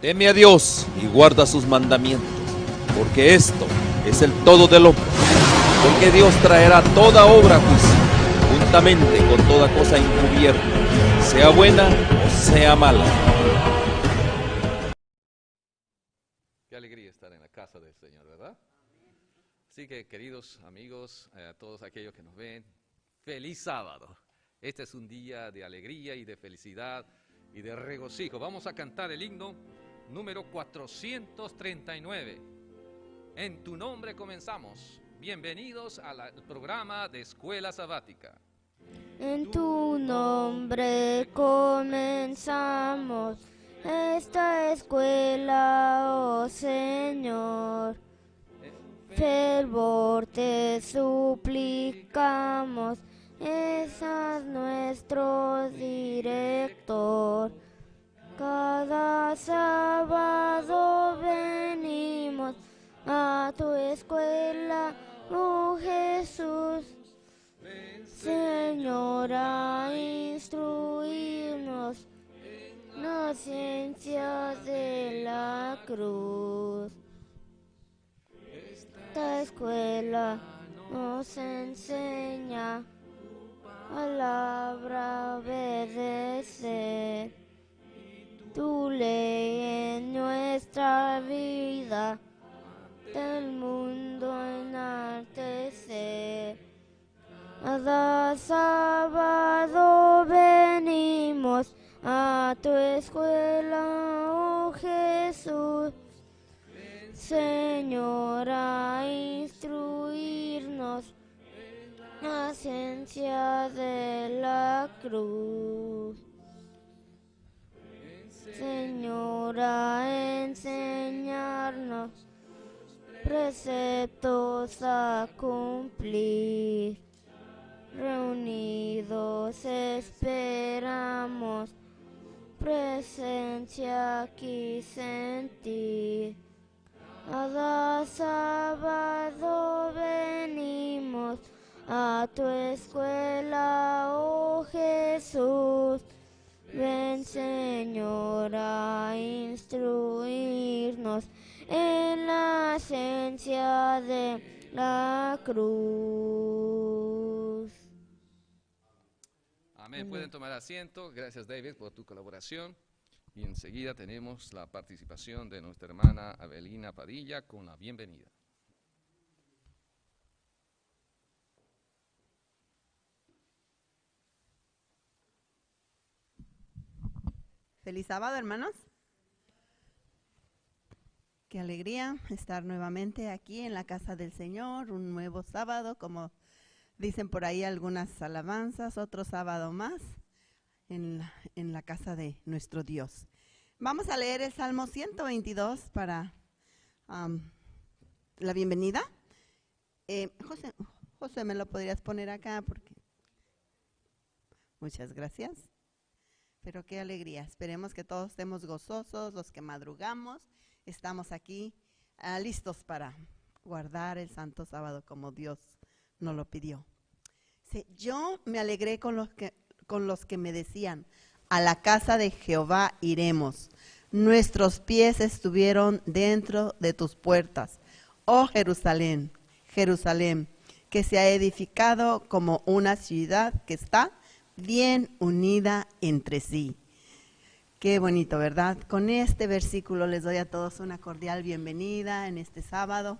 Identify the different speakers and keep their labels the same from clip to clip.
Speaker 1: Teme a Dios y guarda sus mandamientos, porque esto es el todo del hombre. Porque Dios traerá toda obra a juicio, juntamente con toda cosa encubierta, sea buena o sea mala.
Speaker 2: Qué alegría estar en la casa del Señor, ¿verdad? Así que, queridos amigos, a todos aquellos que nos ven, feliz sábado. Este es un día de alegría y de felicidad y de regocijo. Vamos a cantar el himno número 439. En tu nombre comenzamos. Bienvenidos al programa de Escuela Sabática.
Speaker 3: En tu nombre comenzamos esta escuela, oh Señor. Fervor te suplicamos, es nuestro director. Cada sábado venimos a tu escuela, oh Jesús. Señor, a instruirnos la ciencia de la cruz. Esta escuela nos enseña palabra obedecer. Tu ley en nuestra vida, del mundo enaltecer. Cada sábado venimos a tu escuela, oh Jesús. Señor, a instruirnos la ciencia de la cruz. Señor, a enseñarnos preceptos a cumplir. Reunidos esperamos presencia aquí sentir. Cada sábado venimos a tu escuela, oh Jesús. Ven, Señor, a instruirnos en la ciencia de la cruz.
Speaker 2: Amén. Pueden tomar asiento. Gracias, David, por tu colaboración. Y enseguida tenemos la participación de nuestra hermana Abelina Padilla con la bienvenida.
Speaker 4: Feliz sábado, hermanos. Qué alegría estar nuevamente aquí en la casa del Señor, un nuevo sábado, como dicen por ahí algunas alabanzas, otro sábado más en la casa de nuestro Dios. Vamos a leer el Salmo 122 para la bienvenida. José, ¿me lo podrías poner acá? Muchas gracias. Pero qué alegría, esperemos que todos estemos gozosos, los que madrugamos, estamos aquí listos para guardar el santo sábado como Dios nos lo pidió. Yo me alegré con los que me decían, a la casa de Jehová iremos, nuestros pies estuvieron dentro de tus puertas, oh Jerusalén, Jerusalén, que se ha edificado como una ciudad que está bien unida entre sí. Qué bonito, ¿verdad? Con este versículo les doy a todos una cordial bienvenida en este sábado,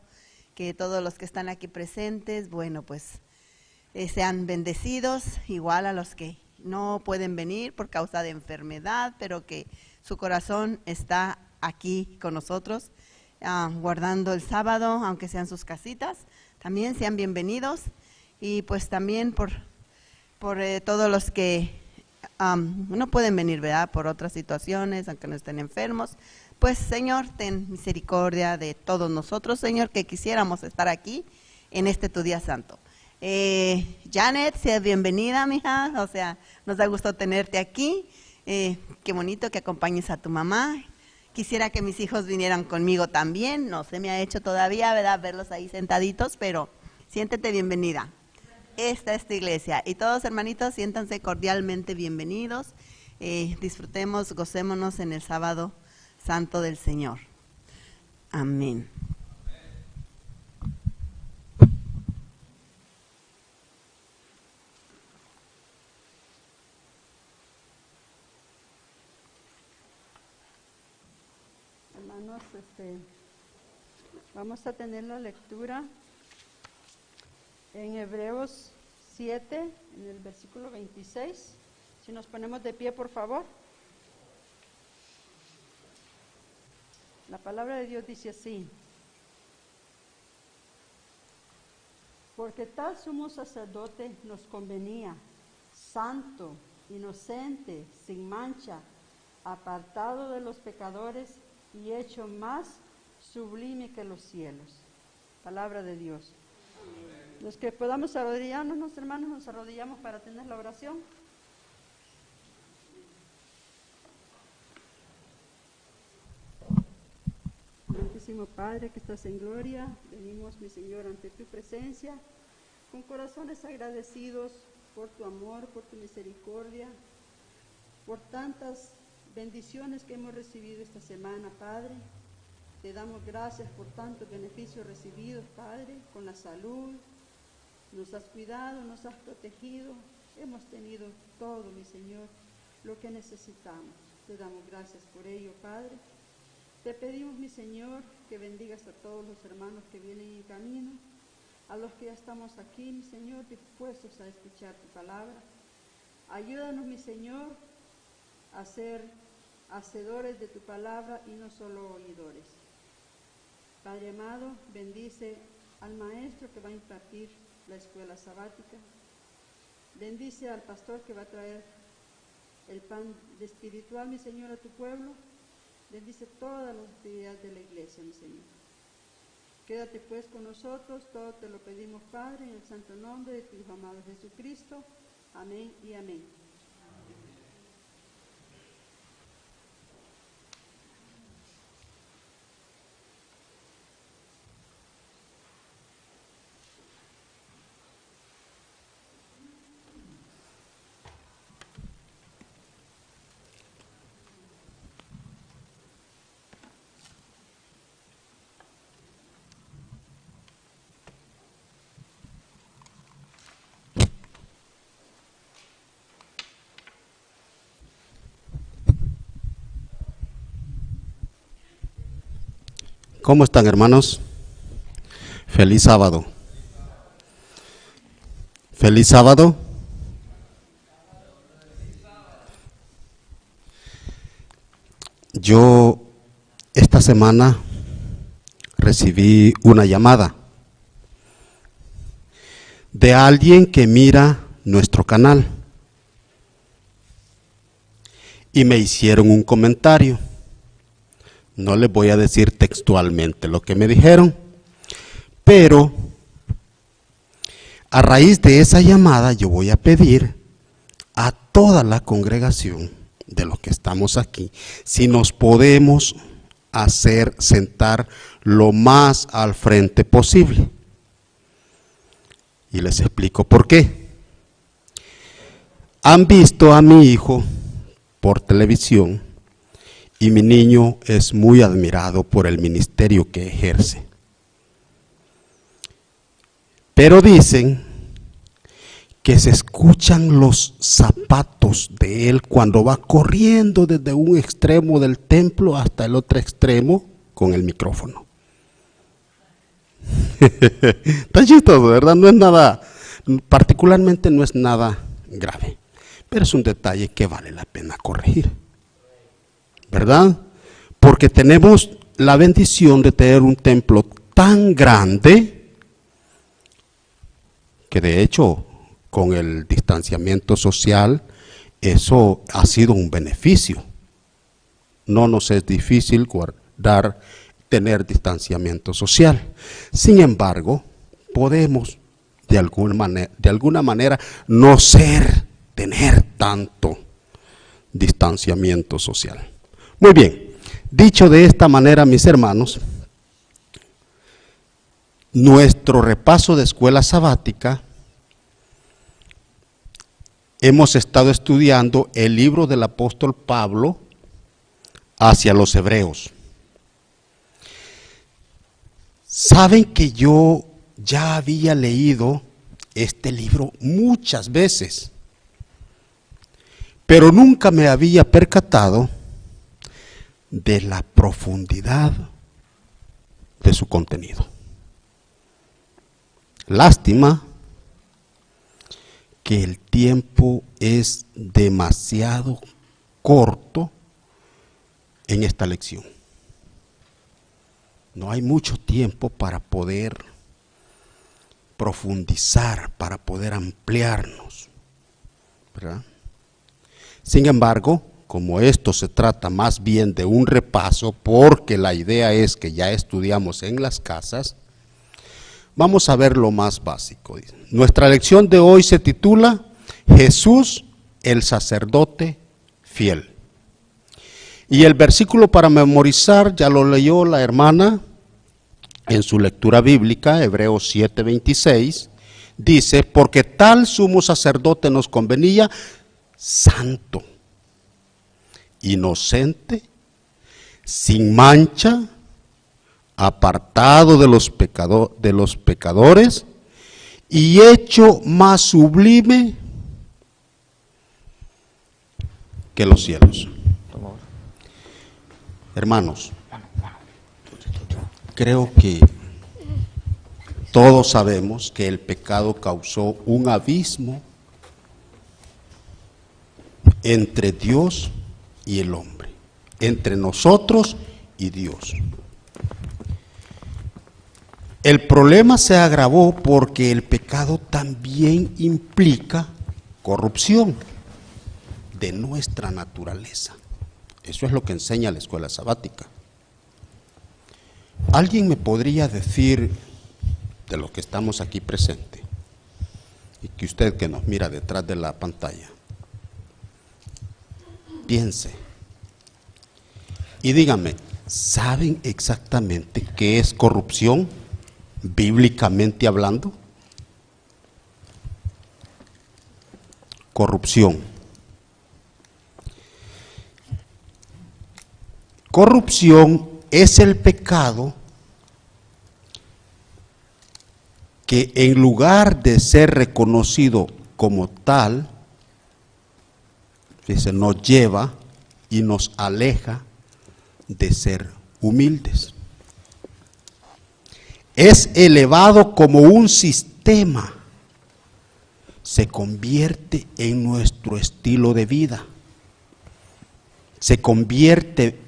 Speaker 4: que todos los que están aquí presentes, bueno, pues sean bendecidos, igual a los que no pueden venir por causa de enfermedad, pero que su corazón está aquí con nosotros, guardando el sábado, aunque sean sus casitas, también sean bienvenidos, y pues también por todos los que no pueden venir, ¿verdad? Por otras situaciones, aunque no estén enfermos. Pues, Señor, ten misericordia de todos nosotros, Señor, que quisiéramos estar aquí en este tu día santo. Janet, sea bienvenida, mija. O sea, nos da gusto tenerte aquí. Qué bonito que acompañes a tu mamá. Quisiera que mis hijos vinieran conmigo también. No se me ha hecho todavía, ¿verdad? Verlos ahí sentaditos, pero siéntete bienvenida. Esta es tu iglesia. Y todos, hermanitos, siéntanse cordialmente bienvenidos. Disfrutemos, gocémonos en el sábado santo del Señor. Amén.
Speaker 5: Hermanos, vamos a tener la lectura en Hebreos 7, en el versículo 26. Si nos ponemos de pie, por favor. La palabra de Dios dice así: porque tal sumo sacerdote nos convenía, santo, inocente, sin mancha, apartado de los pecadores y hecho más sublime que los cielos. Palabra de Dios. Los que podamos arrodillarnos, hermanos, nos arrodillamos para tener la oración. Santísimo Padre que estás en gloria, venimos, mi Señor, ante tu presencia, con corazones agradecidos por tu amor, por tu misericordia, por tantas bendiciones que hemos recibido esta semana, Padre. Te damos gracias por tantos beneficios recibidos, Padre, con la salud. Nos has cuidado, nos has protegido, hemos tenido todo, mi Señor, lo que necesitamos. Te damos gracias por ello, Padre. Te pedimos, mi Señor, que bendigas a todos los hermanos que vienen en camino, a los que ya estamos aquí, mi Señor, dispuestos a escuchar tu palabra. Ayúdanos, mi Señor, a ser hacedores de tu palabra y no solo oidores. Padre amado, bendice al maestro que va a impartir la escuela sabática. Bendice al pastor que va a traer el pan espiritual, mi Señor, a tu pueblo. Bendice todas las actividades de la iglesia, mi Señor. Quédate pues con nosotros, todo te lo pedimos, Padre, en el santo nombre de tu Hijo amado Jesucristo. Amén y amén.
Speaker 6: ¿Cómo están, hermanos? Feliz sábado. Feliz sábado. Yo esta semana recibí una llamada de alguien que mira nuestro canal y me hicieron un comentario. No les voy a decir textualmente lo que me dijeron, pero a raíz de esa llamada yo voy a pedir a toda la congregación de los que estamos aquí, si nos podemos hacer sentar lo más al frente posible. Y les explico por qué. Han visto a mi hijo por televisión y mi niño es muy admirado por el ministerio que ejerce. Pero dicen que se escuchan los zapatos de él cuando va corriendo desde un extremo del templo hasta el otro extremo con el micrófono. Está chistoso, ¿verdad? No es nada, particularmente no es nada grave, pero es un detalle que vale la pena corregir, ¿verdad? Porque tenemos la bendición de tener un templo tan grande que de hecho con el distanciamiento social eso ha sido un beneficio. No nos es difícil tener distanciamiento social. Sin embargo, podemos de alguna manera no tener tanto distanciamiento social. Muy bien, dicho de esta manera, mis hermanos, nuestro repaso de escuela sabática, hemos estado estudiando el libro del apóstol Pablo hacia los hebreos. Saben que yo ya había leído este libro muchas veces, pero nunca me había percatado de la profundidad de su contenido. Lástima que el tiempo es demasiado corto en esta lección. No hay mucho tiempo para poder profundizar, para poder ampliarnos, ¿verdad? Sin embargo, como esto se trata más bien de un repaso, porque la idea es que ya estudiamos en las casas, vamos a ver lo más básico. Nuestra lección de hoy se titula Jesús, el sacerdote fiel. Y el versículo para memorizar ya lo leyó la hermana en su lectura bíblica, Hebreos 7:26, dice, porque tal sumo sacerdote nos convenía, santo, inocente, sin mancha, apartado de los pecadores y hecho más sublime que los cielos. Hermanos, creo que todos sabemos que el pecado causó un abismo entre Dios y el hombre, entre nosotros y Dios. El problema se agravó porque el pecado también implica corrupción de nuestra naturaleza. Eso es lo que enseña la escuela sabática. ¿Alguien me podría decir, de los que estamos aquí presentes, y que usted que nos mira detrás de la pantalla, piense y dígame, ¿saben exactamente qué es corrupción, bíblicamente hablando? Corrupción. Corrupción es el pecado que en lugar de ser reconocido como tal, nos lleva y nos aleja de ser humildes. Es elevado como un sistema, se convierte en nuestro estilo de vida, se convierte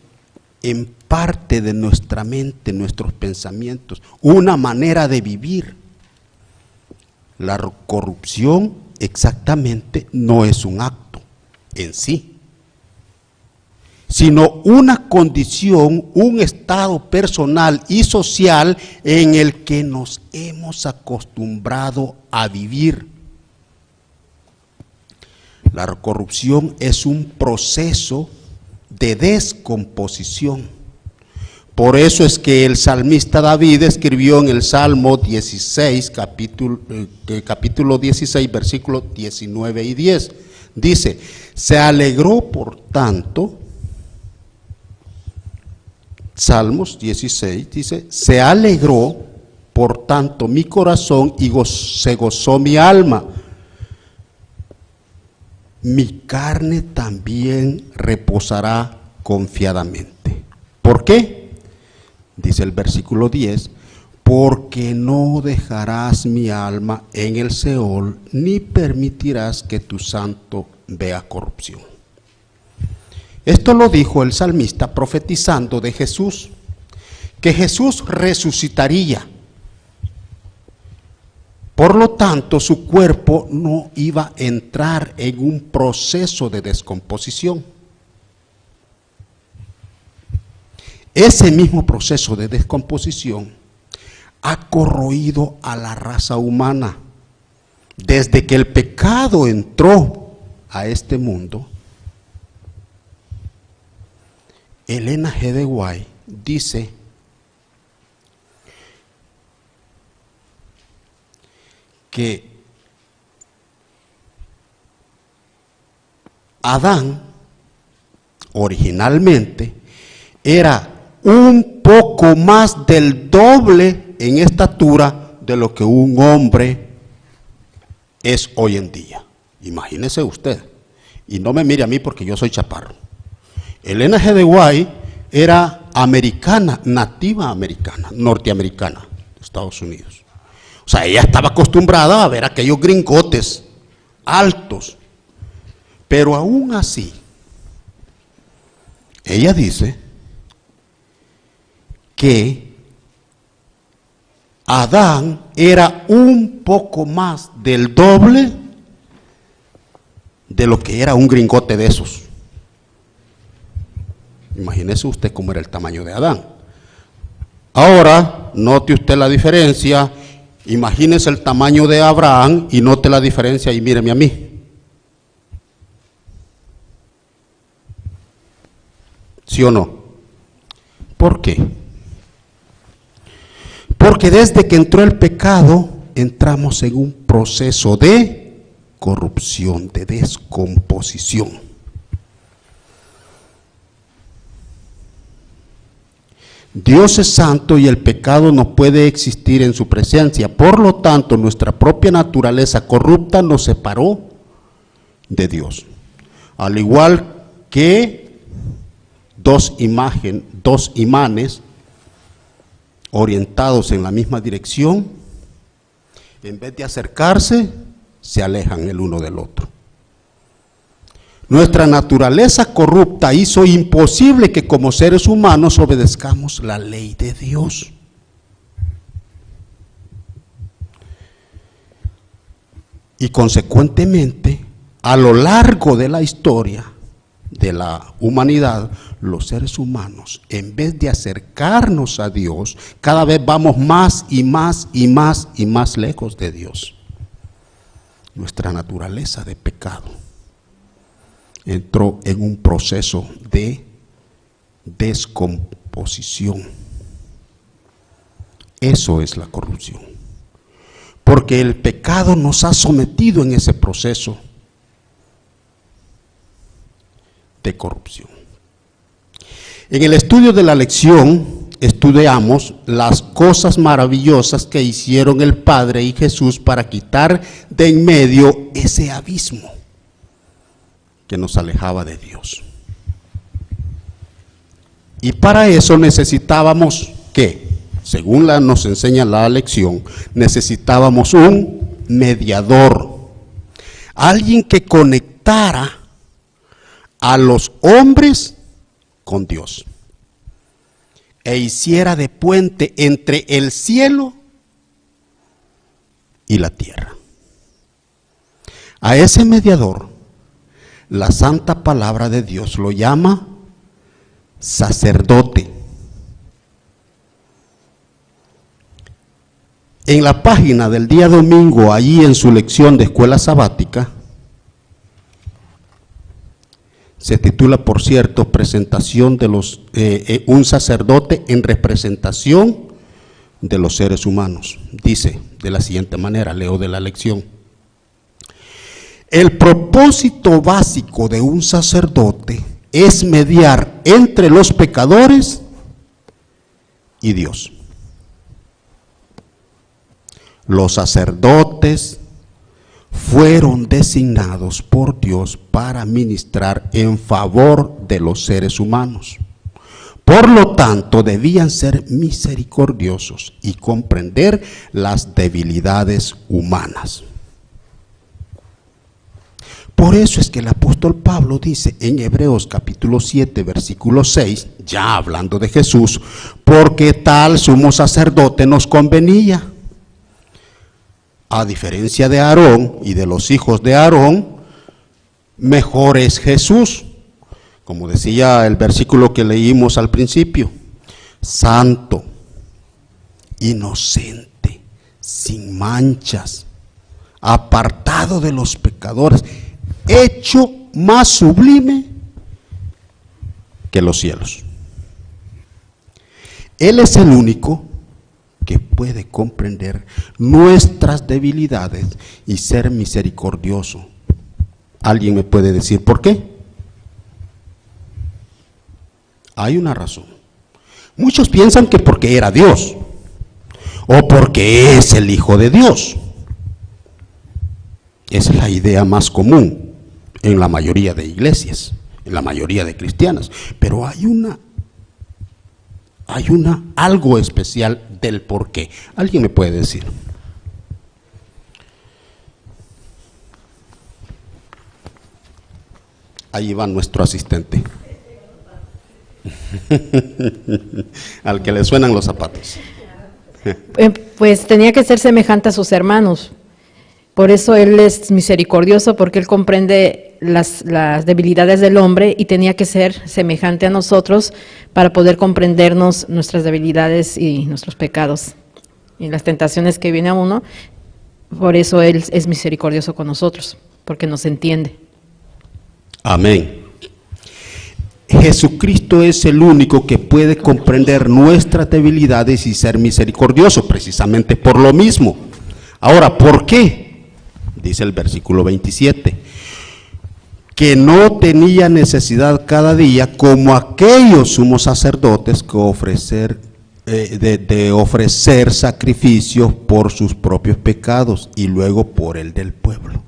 Speaker 6: en parte de nuestra mente, nuestros pensamientos, una manera de vivir. La corrupción exactamente no es un acto en sí, sino una condición, un estado personal y social en el que nos hemos acostumbrado a vivir. La corrupción es un proceso de descomposición. Por eso es que el salmista David escribió en el Salmo 16, capítulo 16, versículos 19 y 10. Dice, se alegró por tanto, Salmos 16 dice, se alegró por tanto mi corazón y se gozó mi alma. Mi carne también reposará confiadamente. ¿Por qué? Dice el versículo 10, porque no dejarás mi alma en el Seol, ni permitirás que tu santo vea corrupción. Esto lo dijo el salmista profetizando de Jesús, que Jesús resucitaría. Por lo tanto, su cuerpo no iba a entrar en un proceso de descomposición. Ese mismo proceso de descomposición ha corroído a la raza humana. Desde que el pecado entró a este mundo, Elena G. de White dice que Adán originalmente era un poco más del doble en estatura de lo que un hombre es hoy en día. Imagínese usted. Y no me mire a mí porque yo soy chaparro. Elena G. de White era americana, nativa americana, norteamericana, de Estados Unidos. O sea, ella estaba acostumbrada a ver aquellos gringotes altos. Pero aún así, ella dice que Adán era un poco más del doble de lo que era un gringote de esos. Imagínese usted cómo era el tamaño de Adán. Ahora, note usted la diferencia. Imagínese el tamaño de Abraham y note la diferencia y míreme a mí. ¿Sí o no? ¿Por qué? Porque desde que entró el pecado, entramos en un proceso de corrupción, de descomposición. Dios es santo y el pecado no puede existir en su presencia. Por lo tanto, nuestra propia naturaleza corrupta nos separó de Dios. Al igual que dos imanes orientados en la misma dirección, en vez de acercarse, se alejan el uno del otro. Nuestra naturaleza corrupta hizo imposible que como seres humanos obedezcamos la ley de Dios. Y consecuentemente, a lo largo de la historia de la humanidad, los seres humanos, en vez de acercarnos a Dios, cada vez vamos más y más y más y más lejos de Dios. Nuestra naturaleza de pecado entró en un proceso de descomposición. Eso es la corrupción. Porque el pecado nos ha sometido en ese proceso de corrupción. En el estudio de la lección estudiamos las cosas maravillosas que hicieron el Padre y Jesús para quitar de en medio ese abismo que nos alejaba de Dios. Y para eso necesitábamos, ¿qué? Según nos enseña la lección, necesitábamos un mediador, alguien que conectara a los hombres con Dios e hiciera de puente entre el cielo y la tierra. A ese mediador, la santa palabra de Dios lo llama sacerdote. En la página del día domingo, allí en su lección de escuela sabática, se titula, por cierto, presentación de un sacerdote en representación de los seres humanos. Dice de la siguiente manera, leo de la lección: el propósito básico de un sacerdote es mediar entre los pecadores y Dios. Los sacerdotes fueron designados por Dios para ministrar en favor de los seres humanos. Por lo tanto, debían ser misericordiosos y comprender las debilidades humanas. Por eso es que el apóstol Pablo dice en Hebreos capítulo 7, versículo 6, ya hablando de Jesús, porque tal sumo sacerdote nos convenía. A diferencia de Aarón y de los hijos de Aarón, mejor es Jesús, como decía el versículo que leímos al principio, santo, inocente, sin manchas, apartado de los pecadores, hecho más sublime que los cielos. Él es el único que puede comprender nuestras debilidades y ser misericordioso. ¿Alguien me puede decir por qué? Hay una razón. Muchos piensan que porque era Dios, o porque es el Hijo de Dios. Esa es la idea más común en la mayoría de iglesias, en la mayoría de cristianas. Pero hay algo especial del por qué. ¿Alguien me puede decir? Ahí va nuestro asistente. Al que le suenan los zapatos.
Speaker 7: Pues tenía que ser semejante a sus hermanos. Por eso Él es misericordioso, porque Él comprende las debilidades del hombre y tenía que ser semejante a nosotros para poder comprendernos nuestras debilidades y nuestros pecados y las tentaciones que viene a uno. Por eso Él es misericordioso con nosotros, porque nos entiende.
Speaker 6: Amén. Jesucristo es el único que puede comprender nuestras debilidades y ser misericordioso, precisamente por lo mismo. Ahora, ¿por qué? Dice el versículo 27, que no tenía necesidad cada día, como aquellos sumos sacerdotes, de ofrecer sacrificios por sus propios pecados y luego por el del pueblo.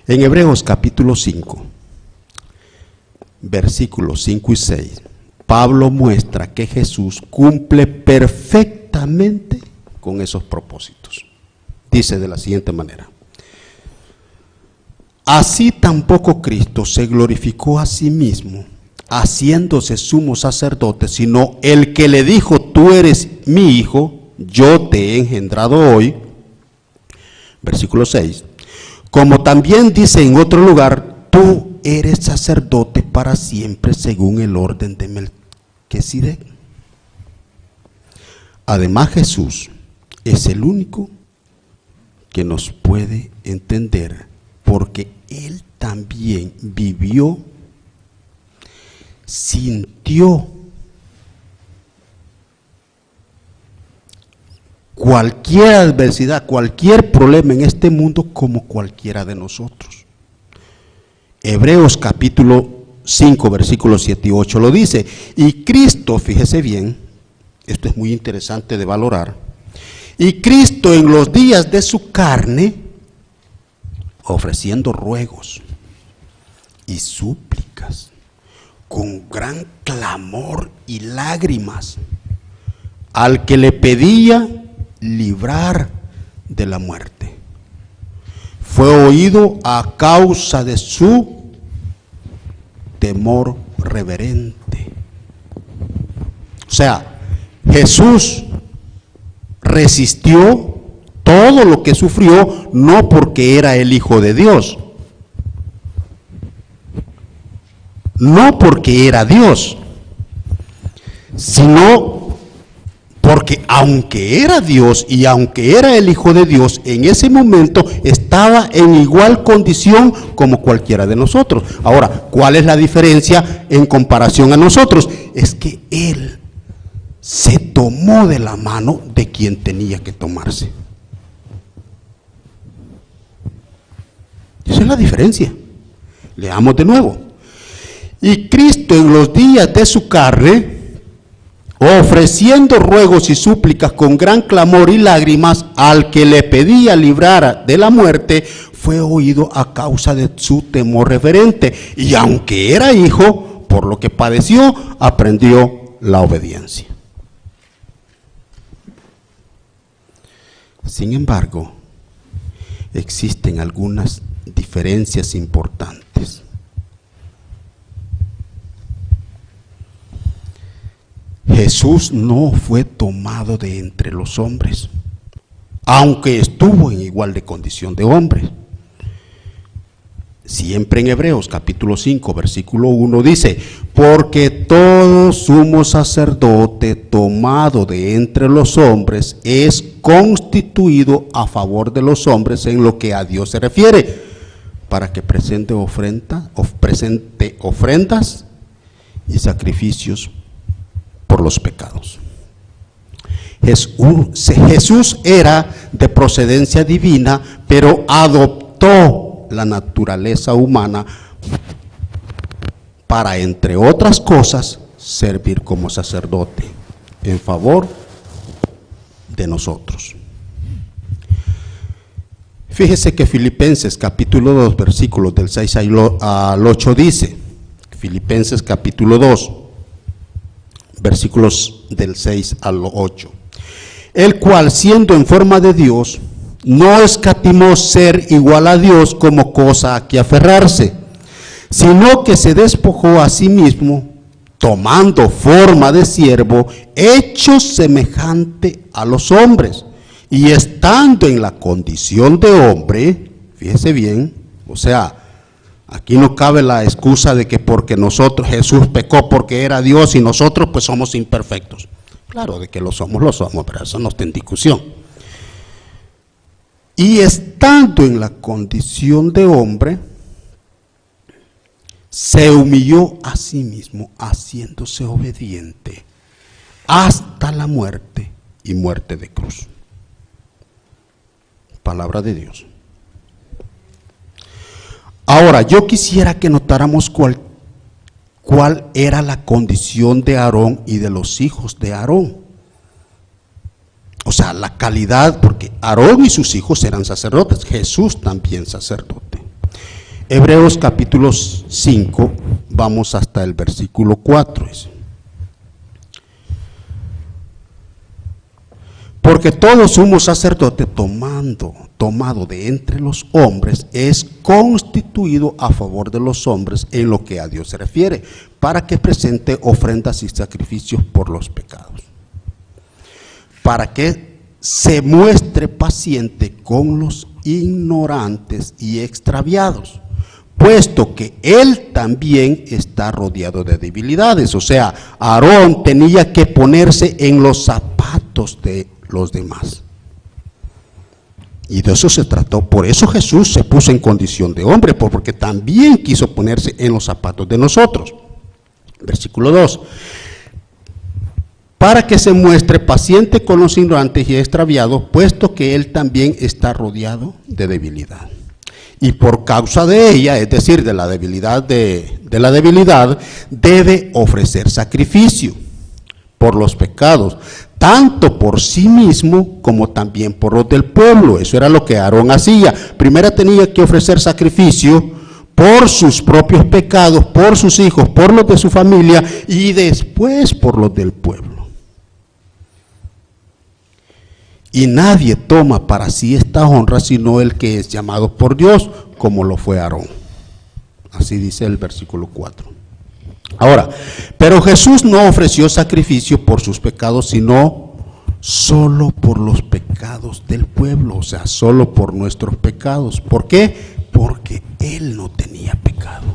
Speaker 6: En Hebreos capítulo 5, versículos 5 y 6, Pablo muestra que Jesús cumple perfectamente con esos propósitos. Dice de la siguiente manera: así tampoco Cristo se glorificó a sí mismo, haciéndose sumo sacerdote, sino el que le dijo: tú eres mi hijo, yo te he engendrado hoy. Versículo 6, como también dice en otro lugar: tú eres sacerdote para siempre según el orden de Melquisedec. Además, Jesús es el único que nos puede entender, porque Él también vivió, sintió cualquier adversidad, cualquier problema en este mundo como cualquiera de nosotros. Hebreos capítulo 5, versículos 7 y 8 lo dice. Y Cristo, fíjese bien, esto es muy interesante de valorar, y Cristo en los días de su carne, ofreciendo ruegos y súplicas, con gran clamor y lágrimas, al que le pedía librar de la muerte, fue oído a causa de su temor reverente. O sea, Jesús resistió todo lo que sufrió, no porque era el Hijo de Dios, no porque era Dios, sino porque aunque era Dios y aunque era el Hijo de Dios, en ese momento estaba en igual condición como cualquiera de nosotros. Ahora, ¿cuál es la diferencia en comparación a nosotros? Es que Él se tomó de la mano de quien tenía que tomarse. Esa es la diferencia. Leamos de nuevo. Y Cristo en los días de su carne, ofreciendo ruegos y súplicas con gran clamor y lágrimas, al que le pedía librara de la muerte, fue oído a causa de su temor reverente. Y aunque era hijo, por lo que padeció, aprendió la obediencia. Sin embargo, existen algunas diferencias importantes. Jesús no fue tomado de entre los hombres, aunque estuvo en igual de condición de hombre. Siempre en Hebreos capítulo 5, versículo 1 dice: porque todo sumo sacerdote tomado de entre los hombres es constituido a favor de los hombres en lo que a Dios se refiere, para que presente ofrendas y sacrificios por los pecados. Jesús era de procedencia divina, pero adoptó la naturaleza humana para, entre otras cosas, servir como sacerdote en favor de nosotros. Fíjese que Filipenses capítulo 2, versículos del 6 al 8 dice, Filipenses capítulo 2, versículos del 6 al 8, el cual siendo en forma de Dios, no escatimó ser igual a Dios como cosa a que aferrarse, sino que se despojó a sí mismo, tomando forma de siervo, hecho semejante a los hombres, y estando en la condición de hombre, fíjese bien, o sea, aquí no cabe la excusa de que porque nosotros, Jesús pecó porque era Dios y nosotros pues somos imperfectos. Claro, de que lo somos, pero eso no está en discusión. Y estando en la condición de hombre, se humilló a sí mismo, haciéndose obediente hasta la muerte y muerte de cruz. Palabra de Dios. Ahora, yo quisiera que notáramos cuál era la condición de Aarón y de los hijos de Aarón. O sea, la calidad, porque Aarón y sus hijos eran sacerdotes, Jesús también sacerdote. Hebreos capítulo 5, vamos hasta el versículo 4. Porque todo sumo sacerdote tomado de entre los hombres es constituido a favor de los hombres en lo que a Dios se refiere, para que presente ofrendas y sacrificios por los pecados, para que se muestre paciente con los ignorantes y extraviados, puesto que él también está rodeado de debilidades. O sea, Aarón tenía que ponerse en los zapatos de los demás. Y de eso se trató. Por eso Jesús se puso en condición de hombre, porque también quiso ponerse en los zapatos de nosotros. Versículo 2. Para que se muestre paciente con los ignorantes y extraviados, puesto que él también está rodeado de debilidad. Y por causa de ella, es decir, de la debilidad debe ofrecer sacrificio por los pecados, tanto por sí mismo como también por los del pueblo. Eso era lo que Aarón hacía. Primero tenía que ofrecer sacrificio por sus propios pecados, por sus hijos, por los de su familia y después por los del pueblo. Y nadie toma para sí esta honra sino el que es llamado por Dios, como lo fue Aarón. Así dice el versículo 4. Ahora, pero Jesús no ofreció sacrificio por sus pecados, sino solo por los pecados del pueblo, o sea, solo por nuestros pecados. ¿Por qué? Porque Él no tenía pecado.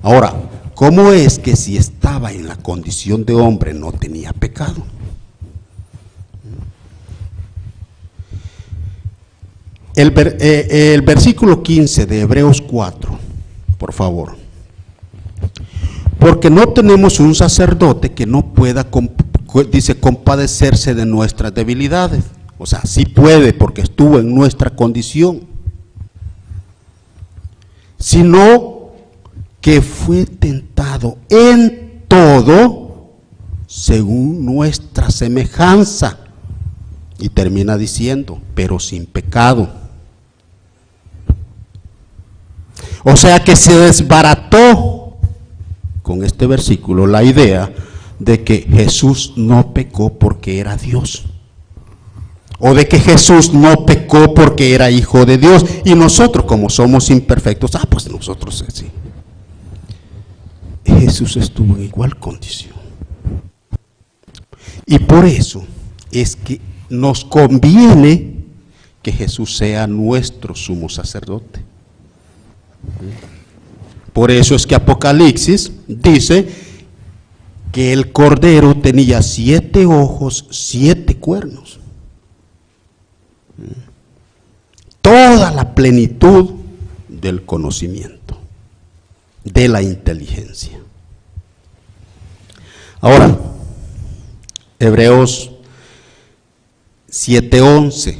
Speaker 6: Ahora, ¿cómo es que si estaba en la condición de hombre no tenía pecado? El versículo 15 de Hebreos 4, por favor. Porque no tenemos un sacerdote que no pueda, dice, compadecerse de nuestras debilidades. O sea, sí puede porque estuvo en nuestra condición. Sino que fue tentado en todo según nuestra semejanza. Y termina diciendo, pero sin pecado. O sea que se desbarató con este versículo la idea de que Jesús no pecó porque era Dios, o de que Jesús no pecó porque era hijo de Dios, y nosotros como somos imperfectos, pues nosotros sí. Jesús estuvo en igual condición, y por eso es que nos conviene que Jesús sea nuestro sumo sacerdote. Por eso es que Apocalipsis dice que el Cordero tenía 7 ojos, 7 cuernos. Toda la plenitud del conocimiento, de la inteligencia. Ahora, Hebreos 7:11.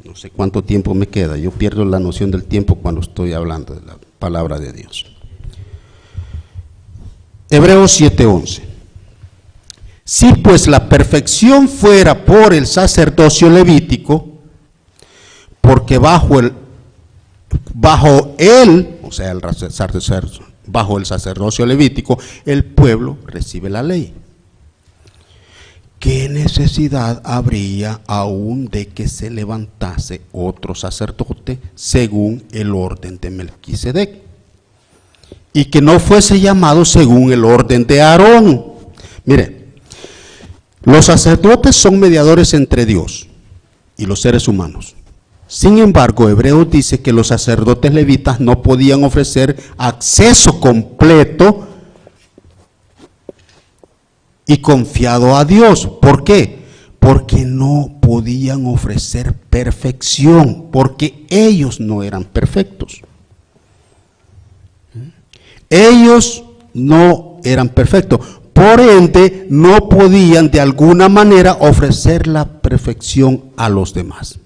Speaker 6: No sé cuánto tiempo me queda. Yo pierdo la noción del tiempo cuando estoy hablando de la palabra de Dios. Hebreos 7:11. Si pues la perfección fuera por el sacerdocio levítico, porque bajo el sacerdocio levítico, el pueblo recibe la ley. ¿Qué necesidad habría aún de que se levantase otro sacerdote según el orden de Melquisedec? Y que no fuese llamado según el orden de Aarón. Mire, los sacerdotes son mediadores entre Dios y los seres humanos. Sin embargo, Hebreos dice que los sacerdotes levitas no podían ofrecer acceso completo y confiado a Dios. ¿Por qué? Porque no podían ofrecer perfección, porque ellos no eran perfectos. Ellos no eran perfectos, por ende no podían de alguna manera ofrecer la perfección a los demás.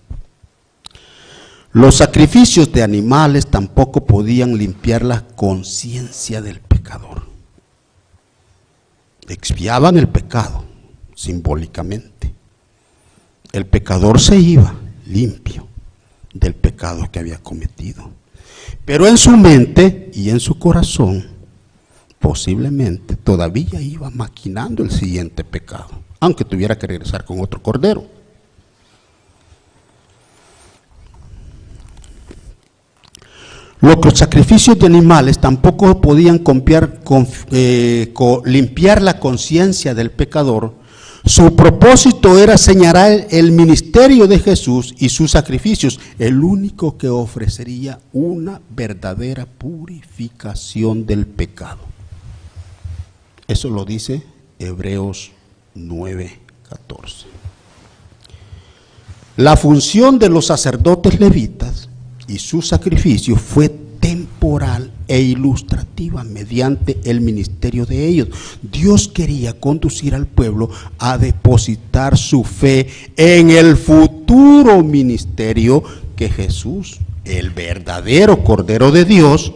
Speaker 6: Los sacrificios de animales tampoco podían limpiar la conciencia del pecador. Expiaban el pecado simbólicamente. El pecador se iba limpio del pecado que había cometido. Pero en su mente y en su corazón, posiblemente todavía iba maquinando el siguiente pecado, aunque tuviera que regresar con otro cordero. Los sacrificios de animales tampoco podían limpiar la conciencia del pecador. Su propósito era señalar el ministerio de Jesús y sus sacrificios, el único que ofrecería una verdadera purificación del pecado. Eso lo dice Hebreos 9:14. La función de los sacerdotes levitas y su sacrificio fue temporal e ilustrativa mediante el ministerio de ellos. Dios quería conducir al pueblo a depositar su fe en el futuro ministerio que Jesús, el verdadero Cordero de Dios,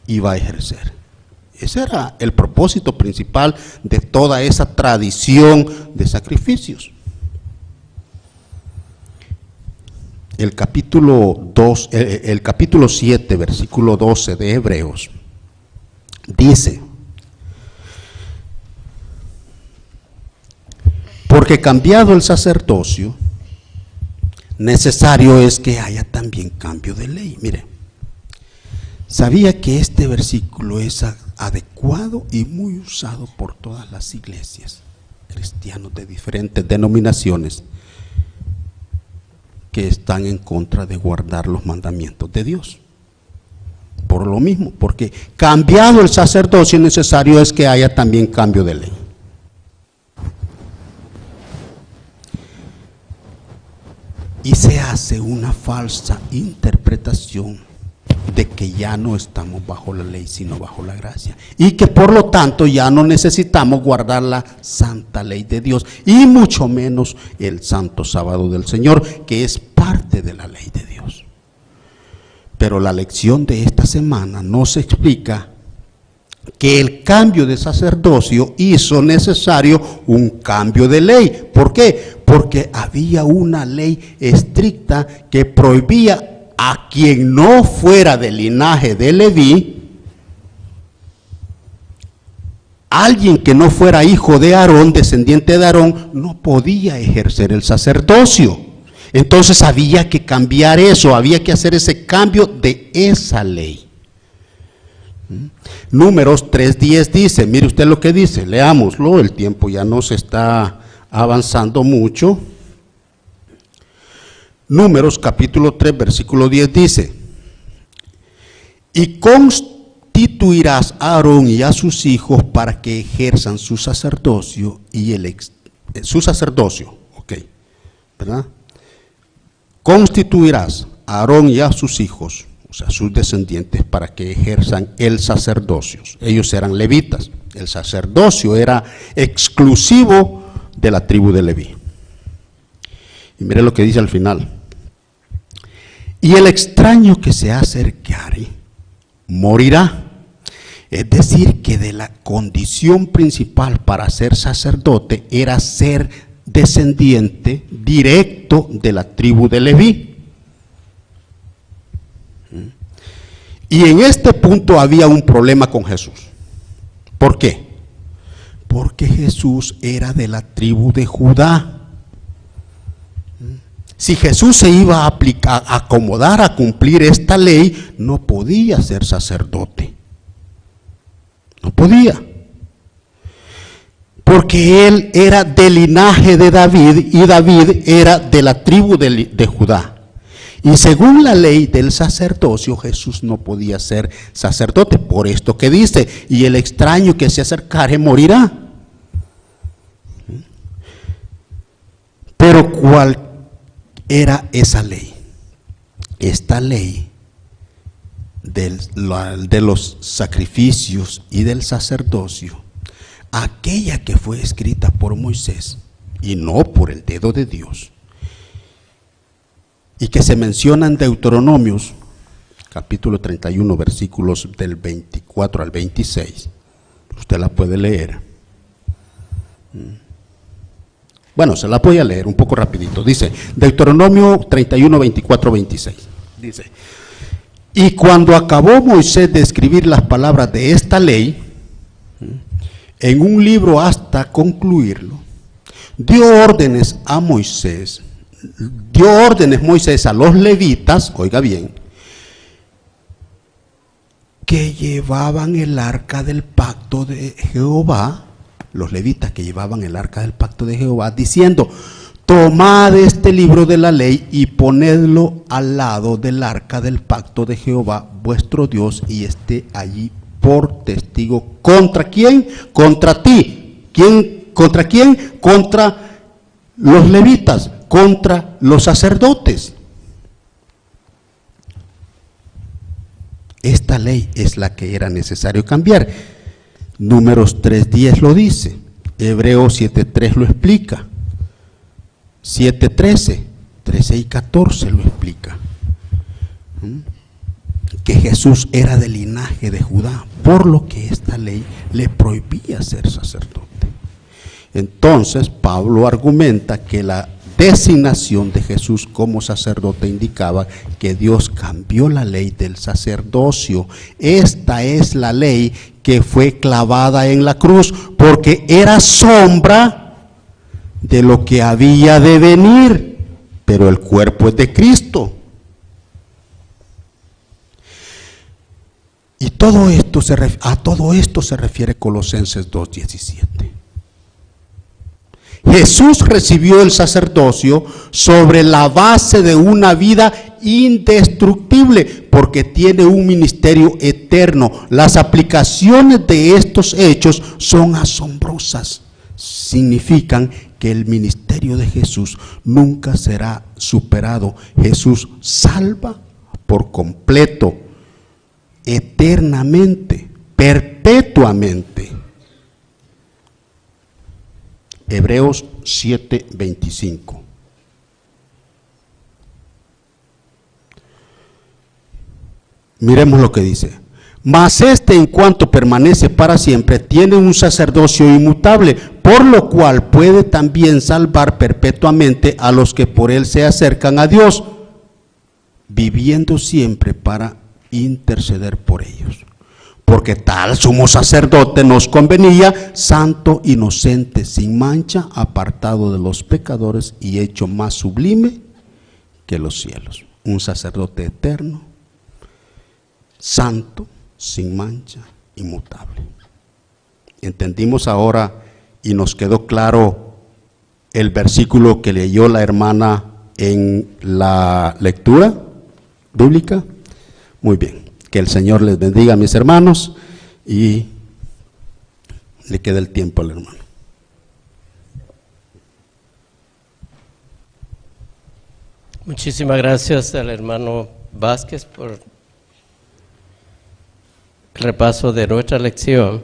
Speaker 6: iba a ejercer. Ese era el propósito principal de toda esa tradición de sacrificios. El capítulo 7, versículo 12 de Hebreos, dice: porque cambiado el sacerdocio, necesario es que haya también cambio de ley. Mire, sabía que este versículo es adecuado y muy usado por todas las iglesias, cristianos de diferentes denominaciones, que están en contra de guardar los mandamientos de Dios. Por lo mismo, porque cambiado el sacerdocio, necesario es que haya también cambio de ley. Y se hace una falsa interpretación de que ya no estamos bajo la ley, sino bajo la gracia. Y que por lo tanto ya no necesitamos guardar la santa ley de Dios, y mucho menos el santo sábado del Señor, que es parte de la ley de Dios. Pero la lección de esta semana nos explica que el cambio de sacerdocio hizo necesario un cambio de ley. ¿Por qué? Porque había una ley estricta que prohibía a quien no fuera del linaje de Leví, alguien que no fuera hijo de Aarón, descendiente de Aarón, no podía ejercer el sacerdocio. Entonces había que cambiar eso, había que hacer ese cambio de esa ley. Números 3:10 dice, mire usted lo que dice, leámoslo, el tiempo ya no se está avanzando mucho. Números capítulo 3 versículo 10 dice: y constituirás a Aarón y a sus hijos para que ejerzan su sacerdocio ¿verdad? Constituirás a Aarón y a sus hijos, o sea, sus descendientes, para que ejerzan el sacerdocio. Ellos eran levitas. El sacerdocio era exclusivo de la tribu de Leví. Y mire lo que dice al final: y el extraño que se acercare morirá, Es decir, que de la condición principal para ser sacerdote era ser descendiente directo de la tribu de Leví. Y en este punto había un problema con Jesús. ¿Por qué? Porque Jesús era de la tribu de Judá. Si Jesús se iba a acomodar a cumplir esta ley, no podía ser sacerdote. No podía. Porque él era del linaje de David y David era de la tribu de Judá. Y según la ley del sacerdocio, Jesús no podía ser sacerdote. Por esto que dice, y el extraño que se acercare morirá. Pero ¿cuál era esa ley? Esta ley de los sacrificios y del sacerdocio, aquella que fue escrita por Moisés y no por el dedo de Dios, y que se menciona en Deuteronomios, capítulo 31, versículos del 24 al 26. Usted la puede leer. Bueno, se la voy a leer un poco rapidito. Dice, Deuteronomio 31, 24, 26. Dice, y cuando acabó Moisés de escribir las palabras de esta ley, en un libro hasta concluirlo, dio órdenes Moisés a los levitas, oiga bien, que llevaban el arca del pacto de Jehová, los levitas que llevaban el arca del pacto de Jehová, diciendo, tomad este libro de la ley y ponedlo al lado del arca del pacto de Jehová, vuestro Dios, y esté allí por testigo. ¿Contra quién? Contra ti. ¿Contra quién? Contra los levitas, contra los sacerdotes. Esta ley es la que era necesario cambiar. Números 3:10 lo dice, Hebreos 7:3 lo explica, 7:13, 13 y 14 lo explica. Que Jesús era del linaje de Judá, por lo que esta ley le prohibía ser sacerdote. Entonces Pablo argumenta que la designación de Jesús como sacerdote indicaba que Dios cambió la ley del sacerdocio. Esta es la ley que fue clavada en la cruz, porque era sombra de lo que había de venir, pero el cuerpo es de Cristo. Y a todo esto se refiere Colosenses 2:17. Jesús recibió el sacerdocio sobre la base de una vida indestructible, porque tiene un ministerio eterno. Las aplicaciones de estos hechos son asombrosas. Significan que el ministerio de Jesús nunca será superado. Jesús salva por completo, eternamente, perpetuamente. Hebreos 7:25. Miremos lo que dice. Mas en cuanto permanece para siempre, tiene un sacerdocio inmutable, por lo cual puede también salvar perpetuamente a los que por él se acercan a Dios, viviendo siempre para interceder por ellos. Porque tal sumo sacerdote nos convenía, santo, inocente, sin mancha, apartado de los pecadores y hecho más sublime que los cielos. Un sacerdote eterno, santo, sin mancha, inmutable. ¿Entendimos ahora y nos quedó claro el versículo que leyó la hermana en la lectura bíblica? Muy bien. Que el Señor les bendiga, mis hermanos, y le queda el tiempo al hermano.
Speaker 8: Muchísimas gracias al hermano Vázquez por el repaso de nuestra lección.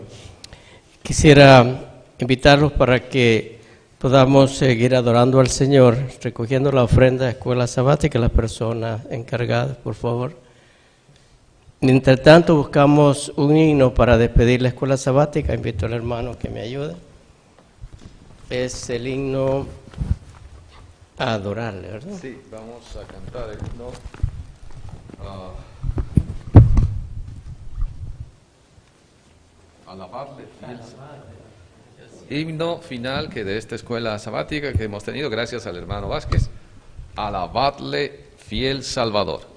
Speaker 8: Quisiera invitarlos para que podamos seguir adorando al Señor, recogiendo la ofrenda de escuela sabática, las personas encargadas, por favor. Mientras tanto, buscamos un himno para despedir la escuela sabática. Invito al hermano que me ayude. Es el himno a adorarle, ¿verdad?
Speaker 2: Sí, vamos a cantar el himno. Alabarle fiel. Himno final que de esta escuela sabática que hemos tenido, gracias al hermano Vázquez. Alabadle fiel Salvador.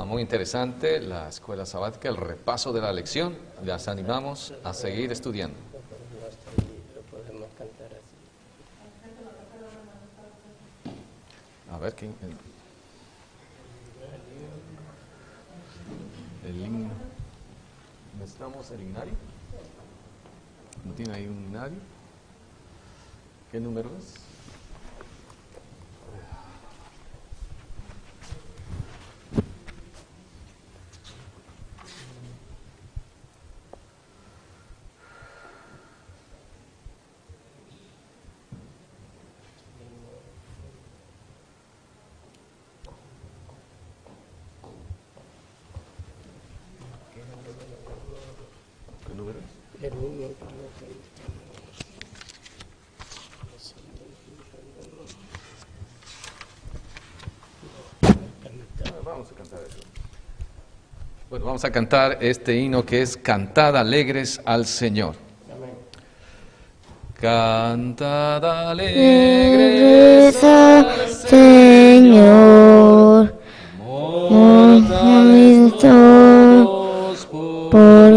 Speaker 2: Muy interesante la escuela sabática, el repaso de la lección. Les animamos a seguir estudiando. A ver, ¿quién? El himno. ¿Necesitamos el himnario? ¿No tiene ahí un himnario? ¿Qué número es? Vamos a cantar eso. Bueno, vamos a cantar este himno que es Cantad alegres al Señor. Cantad alegres al
Speaker 3: Señor, mortalitos por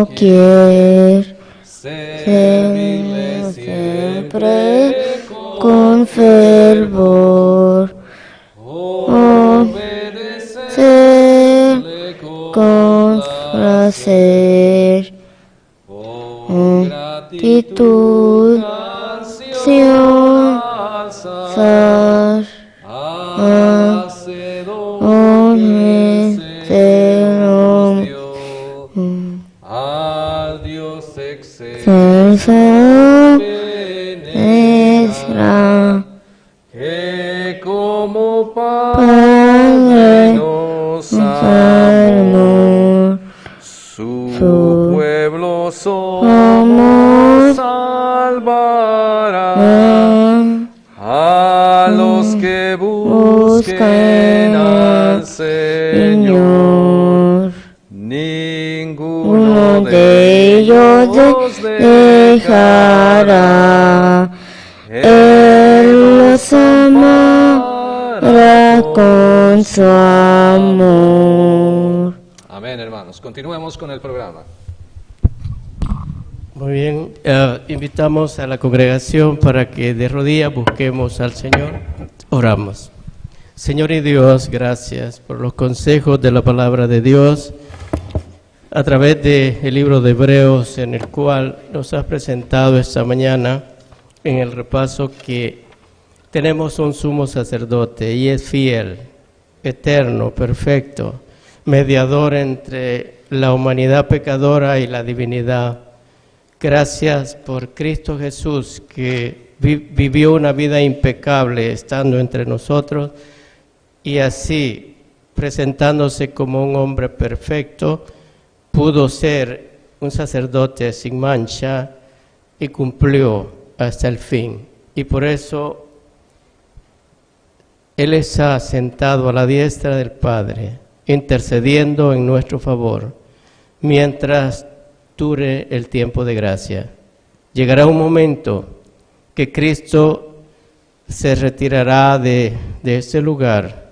Speaker 3: doquier, servirle siempre con fervor, obedecerle con placer, con gratitud, acción, alzar,
Speaker 2: a Dios
Speaker 3: excelsa penetra,
Speaker 2: que como Padre nos amó, su pueblo somos salvará a los que busquen al Señor. Ninguno de ellos dejará, Él los amará con su amor. Amén, hermanos. Continuemos con el programa.
Speaker 8: Muy bien, invitamos a la congregación para que de rodillas busquemos al Señor. Oramos. Señor y Dios, gracias por los consejos de la palabra de Dios a través del libro de Hebreos, en el cual nos has presentado esta mañana en el repaso que tenemos un sumo sacerdote y es fiel, eterno, perfecto, mediador entre la humanidad pecadora y la divinidad. Gracias por Cristo Jesús, que vivió una vida impecable estando entre nosotros y así, presentándose como un hombre perfecto, pudo ser un sacerdote sin mancha y cumplió hasta el fin. Y por eso Él está sentado a la diestra del Padre, intercediendo en nuestro favor, mientras dure el tiempo de gracia. Llegará un momento que Cristo se retirará de ese lugar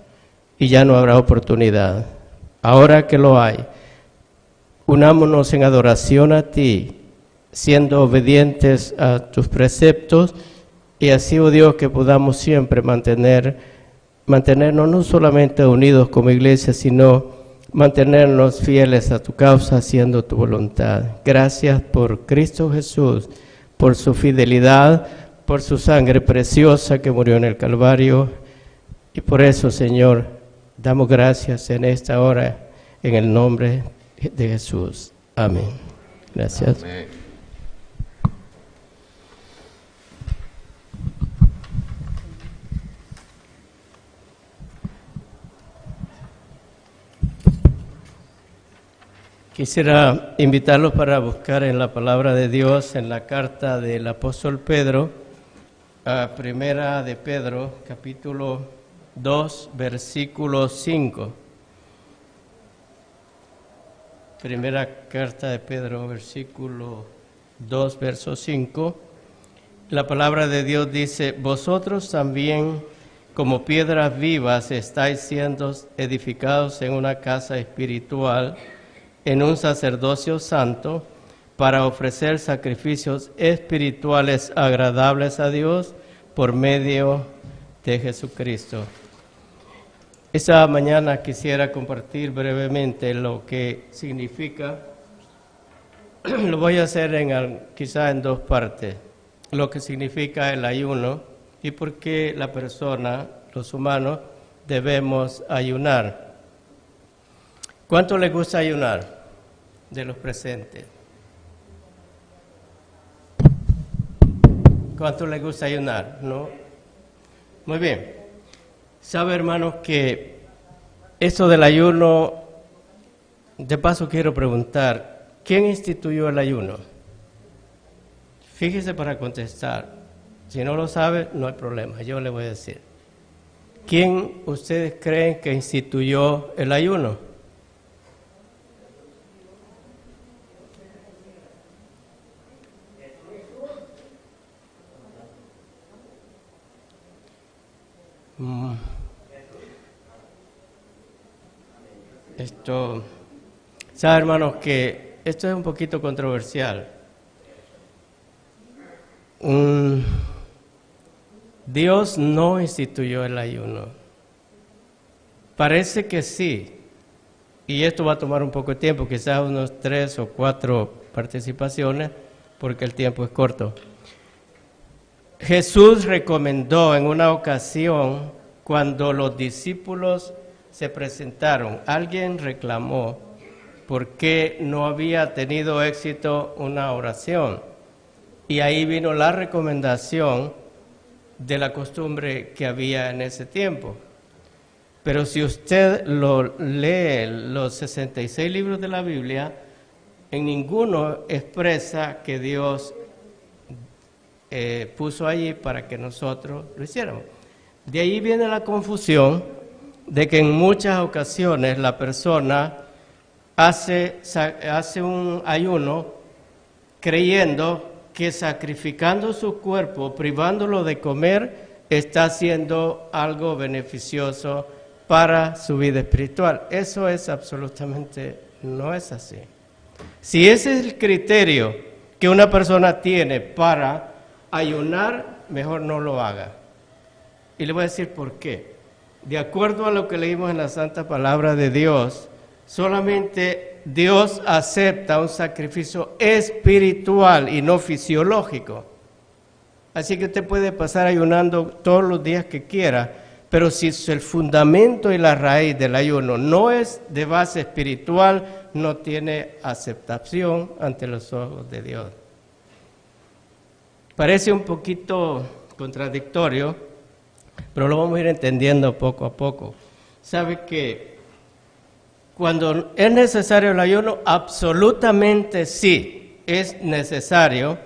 Speaker 8: y ya no habrá oportunidad. Ahora que lo hay, unámonos en adoración a ti, siendo obedientes a tus preceptos Y así, oh Dios, que podamos siempre mantenernos no solamente unidos como iglesia, sino mantenernos fieles a tu causa, haciendo tu voluntad. Gracias por Cristo Jesús, por su fidelidad, por su sangre preciosa que murió en el Calvario. Y por eso, Señor, damos gracias en esta hora, en el nombre de Jesús. Amén. Gracias.
Speaker 2: Amén.
Speaker 8: Quisiera invitarlos para buscar en la palabra de Dios, en la carta del apóstol Pedro, a Primera de Pedro, capítulo 2, versículo 5. Primera carta de Pedro, versículo 2, verso 5. La palabra de Dios dice: vosotros también, como piedras vivas, estáis siendo edificados en una casa espiritual, en un sacerdocio santo, para ofrecer sacrificios espirituales agradables a Dios por medio de Jesucristo. Esta mañana quisiera compartir brevemente lo que significa, lo voy a hacer quizá en dos partes, lo que significa el ayuno y por qué la persona, los humanos, debemos ayunar. ¿Cuánto les gusta ayunar de los presentes? ¿Cuánto les gusta ayunar? ¿No? Muy bien. Sabe, hermanos, que esto del ayuno, de paso quiero preguntar, ¿quién instituyó el ayuno? Fíjese para contestar. Si no lo sabe, no hay problema, yo le voy a decir. ¿Quién ustedes creen que instituyó el ayuno? Sabe, hermanos, que esto es un poquito controversial. Dios no instituyó el ayuno. Parece que sí, y esto va a tomar un poco de tiempo, quizás unos 3 o 4 participaciones, porque el tiempo es corto. Jesús recomendó en una ocasión, cuando los discípulos se presentaron, alguien reclamó por qué no había tenido éxito una oración. Y ahí vino la recomendación de la costumbre que había en ese tiempo. Pero si usted lee los 66 libros de la Biblia, en ninguno expresa que Dios puso allí para que nosotros lo hiciéramos. De ahí viene la confusión de que en muchas ocasiones la persona hace un ayuno creyendo que sacrificando su cuerpo, privándolo de comer, está haciendo algo beneficioso para su vida espiritual. Eso es absolutamente, no es así. Si ese es el criterio que una persona tiene para ayunar, mejor no lo haga. Y le voy a decir por qué. De acuerdo a lo que leímos en la Santa Palabra de Dios, solamente Dios acepta un sacrificio espiritual y no fisiológico. Así que usted puede pasar ayunando todos los días que quiera, pero si el fundamento y la raíz del ayuno no es de base espiritual, no tiene aceptación ante los ojos de Dios. Parece un poquito contradictorio, pero lo vamos a ir entendiendo poco a poco. ¿Sabe que cuando es necesario el ayuno? Absolutamente sí, es necesario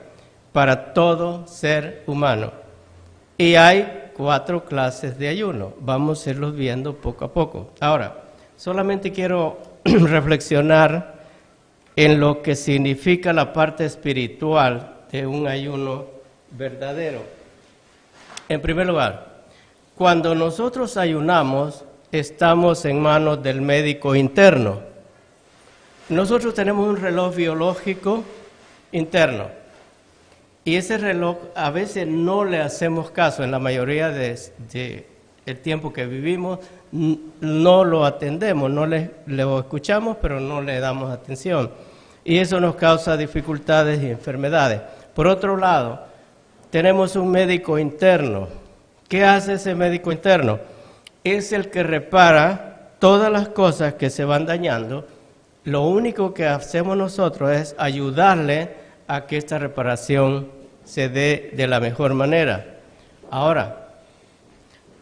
Speaker 8: para todo ser humano. Y hay 4 clases de ayuno. Vamos a irlos viendo poco a poco. Ahora, solamente quiero reflexionar en lo que significa la parte espiritual de un ayuno verdadero. En primer lugar, cuando nosotros ayunamos, estamos en manos del médico interno. Nosotros tenemos un reloj biológico interno Y ese reloj a veces no le hacemos caso, en la mayoría de el tiempo que vivimos, no lo atendemos, no lo escuchamos, pero no le damos atención. Y eso nos causa dificultades y enfermedades. Por otro lado, tenemos un médico interno. ¿Qué hace ese médico interno? Es el que repara todas las cosas que se van dañando. Lo único que hacemos nosotros es ayudarle a que esta reparación se dé de la mejor manera. Ahora,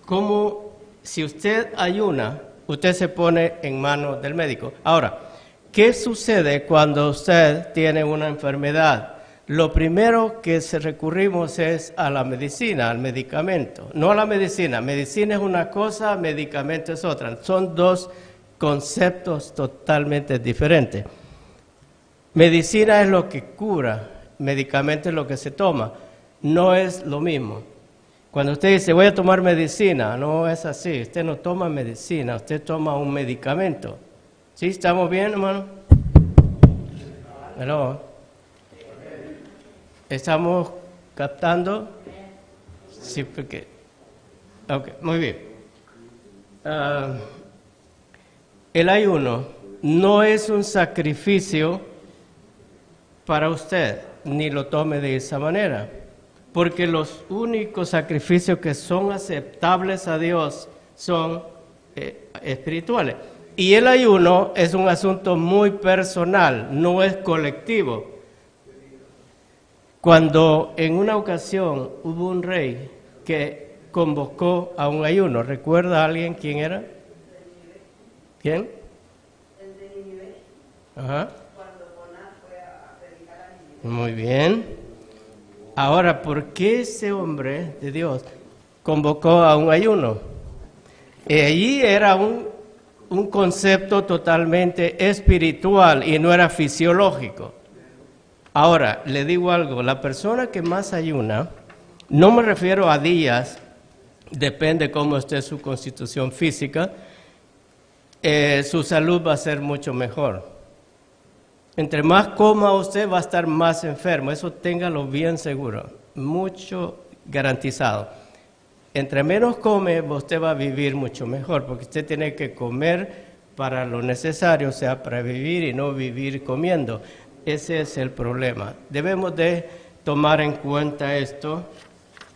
Speaker 8: como si usted ayuna, usted se pone en manos del médico. Ahora, ¿qué sucede cuando usted tiene una enfermedad? Lo primero que recurrimos es a la medicina, al medicamento. No a la medicina. Medicina es una cosa, medicamento es otra. Son dos conceptos totalmente diferentes. Medicina es lo que cura, medicamento es lo que se toma. No es lo mismo. Cuando usted dice, voy a tomar medicina, no es así. Usted no toma medicina, usted toma un medicamento. ¿Sí? ¿Estamos bien, hermano? Hello. ¿Estamos captando? Sí, porque... Ok, muy bien. El ayuno no es un sacrificio para usted, ni lo tome de esa manera, porque los únicos sacrificios que son aceptables a Dios son espirituales. Y el ayuno es un asunto muy personal, no es colectivo. Cuando en una ocasión hubo un rey que convocó a un ayuno, ¿recuerda a alguien quién era? ¿Quién?
Speaker 4: El de Nínive.
Speaker 8: Ajá.
Speaker 4: Cuando Jonás fue a predicar a Nínive.
Speaker 8: Muy bien. Ahora, ¿por qué ese hombre de Dios convocó a un ayuno? Allí era un concepto totalmente espiritual y no era fisiológico. Ahora, le digo algo, la persona que más ayuna, no me refiero a días, depende cómo esté su constitución física, su salud va a ser mucho mejor. Entre más coma usted va a estar más enfermo, eso téngalo bien seguro, mucho garantizado. Entre menos come, usted va a vivir mucho mejor, porque usted tiene que comer para lo necesario, o sea, para vivir y no vivir comiendo. Ese es el problema. Debemos de tomar en cuenta esto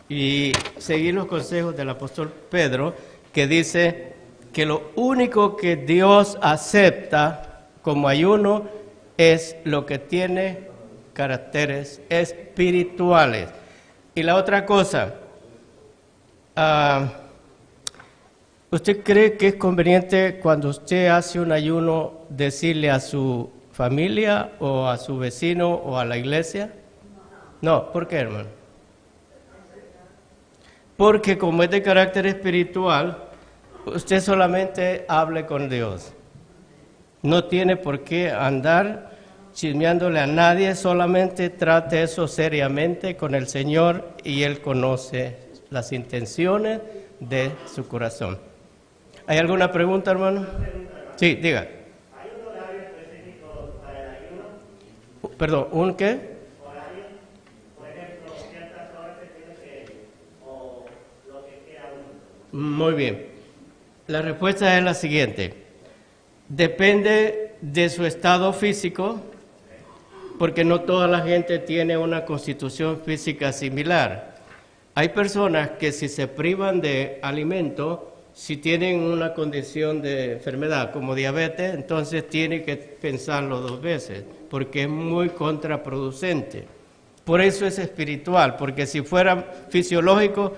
Speaker 8: y seguir los consejos del apóstol Pedro, que dice que lo único que Dios acepta como ayuno es lo que tiene caracteres espirituales. Y la otra cosa, ¿usted cree que es conveniente cuando usted hace un ayuno decirle a su familia o a su vecino o a la iglesia? No, ¿por qué, hermano? Porque como es de carácter espiritual, usted solamente hable con Dios. No tiene por qué andar chismeándole a nadie, solamente trate eso seriamente con el Señor y Él conoce las intenciones de su corazón. ¿Hay alguna pregunta, hermano? Sí, diga.
Speaker 9: ¿Hay un horario específico para el ayuno?
Speaker 8: Perdón, ¿un qué?
Speaker 9: ¿Horario? Por ejemplo, ciertas horas que tiene que, o lo que quiera uno.
Speaker 8: Muy bien. La respuesta es la siguiente. Depende de su estado físico, porque no toda la gente tiene una constitución física similar. Hay personas que si se privan de alimento, si tienen una condición de enfermedad como diabetes, entonces tienen que pensarlo 2 veces, porque es muy contraproducente. Por eso es espiritual, porque si fuera fisiológico,